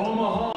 Omaha.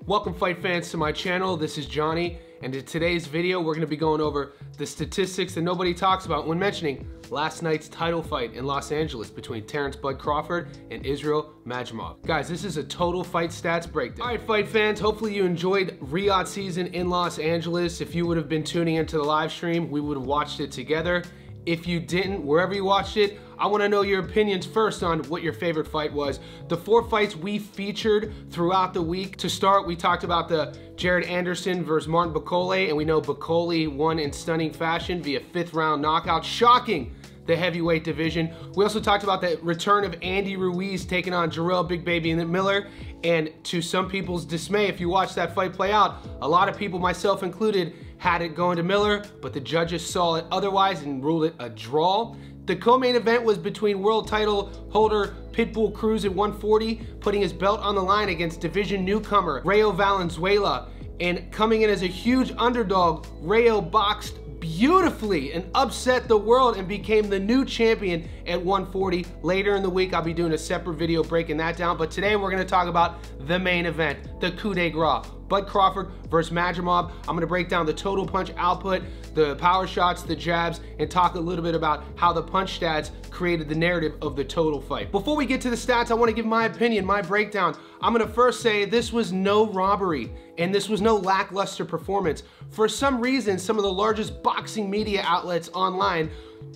Welcome fight fans to my channel. This is Johnny, and in today's video we're going to be going over the statistics that nobody talks about when mentioning last night's title fight in Los Angeles between Terrence "Bud" Crawford and Israel Madrimov. Guys, this is a total fight stats breakdown. All right, fight fans, hopefully you enjoyed Riyadh season in Los Angeles. If you would have been tuning into the live stream, we would have watched it together. If you didn't, wherever you watched it, I want to know your opinions first on what your favorite fight was. The 4 fights we featured throughout the week. To start, we talked about the Jared Anderson versus Martin Bakole, and we know Bakole won in stunning fashion via 5th round knockout, shocking the heavyweight division. We also talked about the return of Andy Ruiz taking on Jarrell Big Baby Miller, and to some people's dismay, if you watch that fight play out, a lot of people, myself included, had it going to Miller, but the judges saw it otherwise and ruled it a draw. The co-main event was between world title holder Pitbull Cruz at 140, putting his belt on the line against division newcomer Rayo Valenzuela. And coming in as a huge underdog, Rayo boxed beautifully and upset the world and became the new champion at 140. Later in the week, I'll be doing a separate video breaking that down, but today we're gonna talk about the main event, the coup de grace. Bud Crawford versus Madrimov. I'm gonna break down the total punch output, the power shots, the jabs, and talk a little bit about how the punch stats created the narrative of the total fight. Before we get to the stats, I wanna give my opinion, my breakdown. I'm gonna first say this was no robbery, and this was no lackluster performance. For some reason, some of the largest boxing media outlets online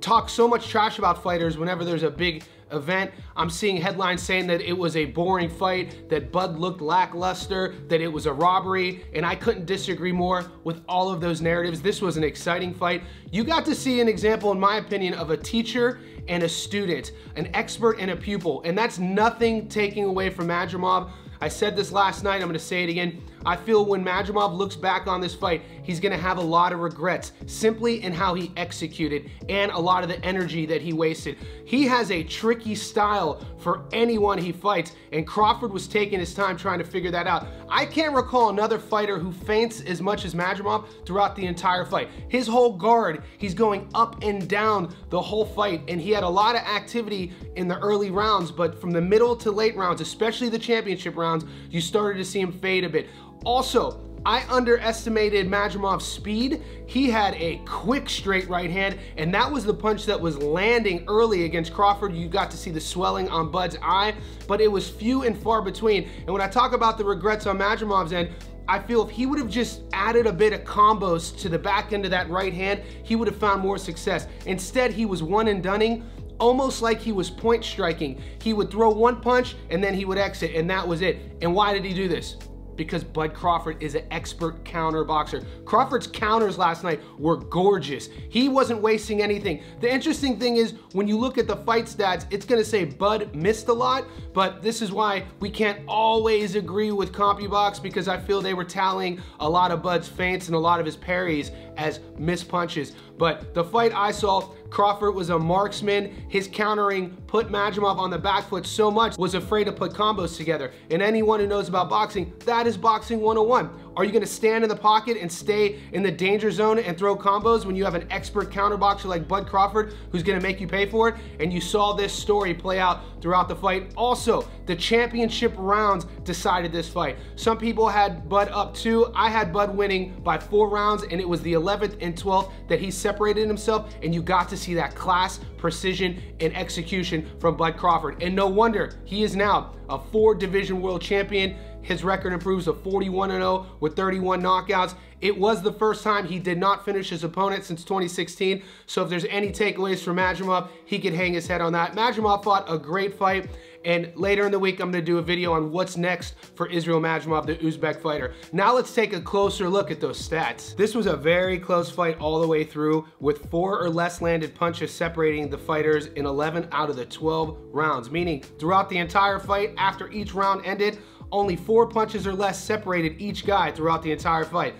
talk so much trash about fighters whenever there's a big event. I'm seeing headlines saying that it was a boring fight, that Bud looked lackluster, that it was a robbery, and I couldn't disagree more with all of those narratives. This was an exciting fight. You got to see an example, in my opinion, of a teacher and a student, an expert and a pupil, and that's nothing taking away from Madrimov. I said this last night, I'm gonna say it again. I feel when Madrimov looks back on this fight, he's gonna have a lot of regrets simply in how he executed and a lot of the energy that he wasted. He has a tricky style for anyone he fights, and Crawford was taking his time trying to figure that out. I can't recall another fighter who feints as much as Madrimov throughout the entire fight. His whole guard, he's going up and down the whole fight, and he had a lot of activity in the early rounds, but from the middle to late rounds, especially the championship rounds, you started to see him fade a bit. Also, I underestimated Madrimov's speed. He had a quick straight right hand, and that was the punch that was landing early against Crawford. You got to see the swelling on Bud's eye, but it was few and far between. And when I talk about the regrets on Madrimov's end, I feel if he would have just added a bit of combos to the back end of that right hand, he would have found more success. Instead, he was one and doneing, almost like he was point striking. He would throw one punch and then he would exit, and that was it. And why did he do this? Because Bud Crawford is an expert counter boxer. Crawford's counters last night were gorgeous. He wasn't wasting anything. The interesting thing is, when you look at the fight stats, it's gonna say Bud missed a lot, but this is why we can't always agree with CompuBox, because I feel they were tallying a lot of Bud's feints and a lot of his parries as missed punches. But the fight I saw, Crawford was a marksman. His countering put Madrimov on the back foot so much, was afraid to put combos together. And anyone who knows about boxing, that is boxing 101. Are you gonna stand in the pocket and stay in the danger zone and throw combos when you have an expert counterboxer like Bud Crawford who's gonna make you pay for it? And you saw this story play out throughout the fight. Also, the championship rounds decided this fight. Some people had Bud up 2. I had Bud winning by 4 rounds, and it was the 11th and 12th that he separated himself, and you got to see that class, precision, and execution from Bud Crawford. And no wonder he is now a 4-division world champion. His record improves to 41-0 with 31 knockouts. It was the first time he did not finish his opponent since 2016. So if there's any takeaways from Madrimov, he could hang his head on that. Madrimov fought a great fight. And later in the week, I'm gonna do a video on what's next for Israel Madrimov, the Uzbek fighter. Now let's take a closer look at those stats. This was a very close fight all the way through, with 4 or less landed punches separating the fighters in 11 out of the 12 rounds, meaning throughout the entire fight, after each round ended, only 4 punches or less separated each guy throughout the entire fight.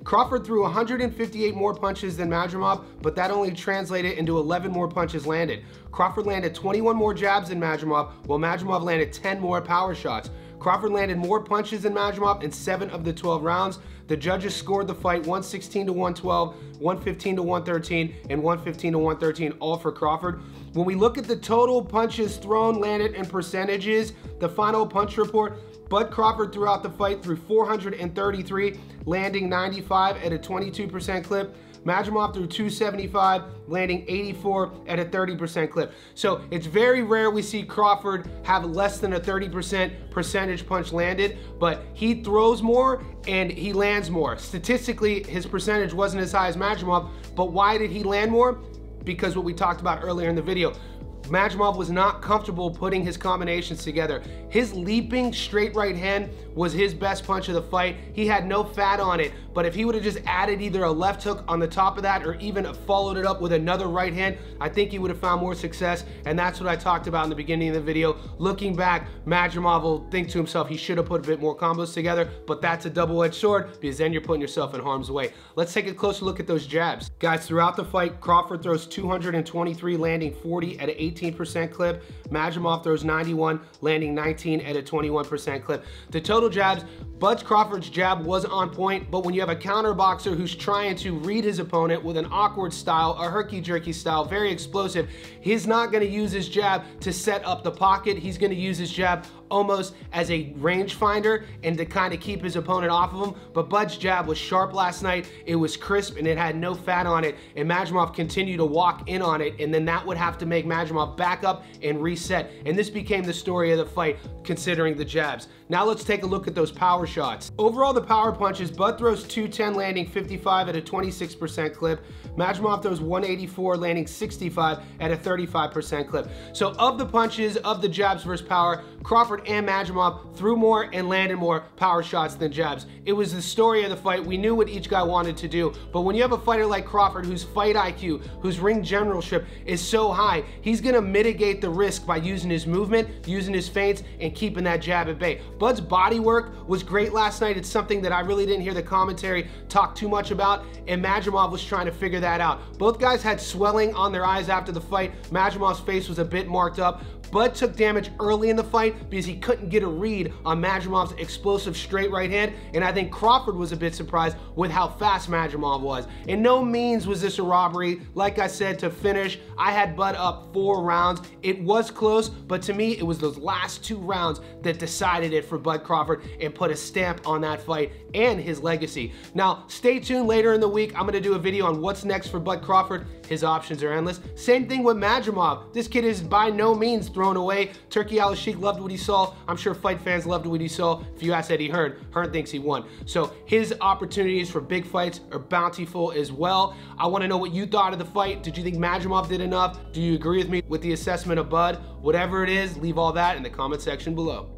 Crawford threw 158 more punches than Madrimov, but that only translated into 11 more punches landed. Crawford landed 21 more jabs than Madrimov, while Madrimov landed 10 more power shots. Crawford landed more punches than Madrimov in 7 of the 12 rounds. The judges scored the fight 116 to 112, 115 to 113, and 115 to 113, all for Crawford. When we look at the total punches thrown, landed, and percentages, the final punch report, Bud Crawford throughout the fight threw 433, landing 95 at a 22% clip. Madrimov threw 275, landing 84 at a 30% clip. So it's very rare we see Crawford have less than a 30% percentage punch landed, but he throws more and he lands more. Statistically, his percentage wasn't as high as Madrimov, but why did he land more? Because what we talked about earlier in the video, Madrimov was not comfortable putting his combinations together. His leaping straight right hand was his best punch of the fight. He had no fat on it, but if he would have just added either a left hook on the top of that or even followed it up with another right hand, I think he would have found more success, and that's what I talked about in the beginning of the video. Looking back, Madrimov will think to himself he should have put a bit more combos together, but that's a double-edged sword because then you're putting yourself in harm's way. Let's take a closer look at those jabs. Guys, throughout the fight, Crawford throws 223, landing 40 at an 18% clip. Madrimov throws 91, landing 19 at a 21% clip. The total jabs, Bud Crawford's jab was on point, but when you have a counter boxer who's trying to read his opponent with an awkward style, a herky-jerky style, very explosive, he's not gonna use his jab to set up the pocket. He's gonna use his jab almost as a rangefinder and to kind of keep his opponent off of him. But Bud's jab was sharp last night. It was crisp and it had no fat on it, and Madrimov continued to walk in on it, and then that would have to make Madrimov back up and reset. And this became the story of the fight, considering the jabs. Now let's take a look at those power shots. Overall, the power punches, Bud throws 210, landing 55 at a 26% clip. Madrimov throws 184, landing 65 at a 35% clip. So of the punches, of the jabs versus power, Crawford and Madrimov threw more and landed more power shots than jabs. It was the story of the fight. We knew what each guy wanted to do, but when you have a fighter like Crawford whose fight IQ, whose ring generalship is so high, he's gonna mitigate the risk by using his movement, using his feints, and keeping that jab at bay. Bud's body work was great last night. It's something that I really didn't hear the commentary talk too much about, and Madrimov was trying to figure that out. Both guys had swelling on their eyes after the fight. Madrimov's face was a bit marked up. Bud took damage early in the fight because he couldn't get a read on Madrimov's explosive straight right hand, and I think Crawford was a bit surprised with how fast Madrimov was. In no means was this a robbery. Like I said, to finish, I had Bud up 4 rounds. It was close, but to me, it was those last 2 rounds that decided it for Bud Crawford and put a stamp on that fight and his legacy. Now, stay tuned later in the week. I'm gonna do a video on what's next for Bud Crawford. His options are endless. Same thing with Madrimov. This kid is by no means thrown away. Turkey Al-Sheikh loved what he saw. I'm sure fight fans loved what he saw. If you ask Eddie Hearn, Hearn thinks he won. So his opportunities for big fights are bountiful as well. I want to know what you thought of the fight. Did you think Madrimov did enough? Do you agree with me with the assessment of Bud? Whatever it is, leave all that in the comment section below.